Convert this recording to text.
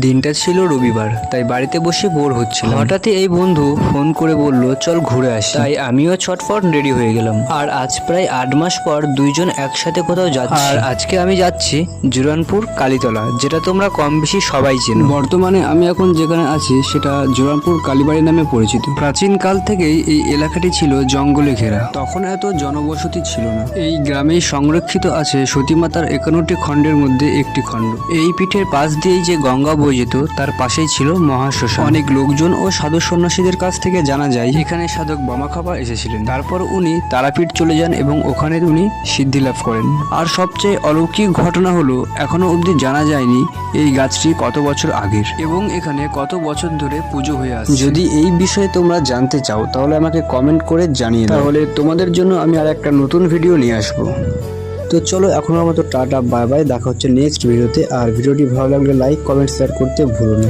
দিনটা ছিল রবিবার, তাই বাড়িতে বসে বোর হচ্ছিলাম। হঠাৎই এই বন্ধু ফোন করে বলল চল ঘুরে আসি। তাই আমিও ছটফট রেডি হয়ে গেলাম। আর আজ প্রায় 8 মাস পর দুইজন একসাথে কোথাও যাচ্ছি। আর আজকে আমি যাচ্ছি জুরানপুর কালীতলা, যেটা তোমরা কম বেশি সবাই চেনো। বর্তমানে আমি এখন যেখানে আছি সেটা জুরানপুর কালীবাড়ি নামে পরিচিত। প্রাচীন কাল থেকেই এই এলাকাটি ছিল জঙ্গলে ঘেরা, তখন এত জনবসতি ছিল না। এই গ্রামেই সংরক্ষিত আছে সতীমাতার 51টি খণ্ডের মধ্যে একটি খণ্ড। এই পীঠের পাশ দিয়েই যে গঙ্গা বয়ে যেত, তার পাশেই ছিল মহাশ্মশান। অনেক লোকজন ও সাধু সন্ন্যাসীদের কাছ থেকে জানা যায় এখানে সাধক বামাখ্যাপা এসেছিলেন। তারপর উনি তারাপীঠ চলে যান এবং ওখানে উনি সিদ্ধি লাভ করেন। আর সবচেয়ে অলৌকিক ঘটনা হলো এখনো অবধি জানা যায়নি এই গাছটি কত বছর আগের এবং এখানে কত বছর ধরে পুজো হয়ে আসছে। যদি এই বিষয়ে তোমরা জানতে চাও তাহলে আমাকে কমেন্ট করে জানিয়ে দাও, তাহলে তোমাদের জন্য আমি আর একটা নতুন ভিডিও নিয়ে আসবো। তো চলো এখনের মতো টাটা বাই বাই, দেখা হচ্ছে নেক্সট ভিডিওতে। আর ভিডিওটি ভালো লাগলে লাইক কমেন্ট শেয়ার করতে ভুলো না।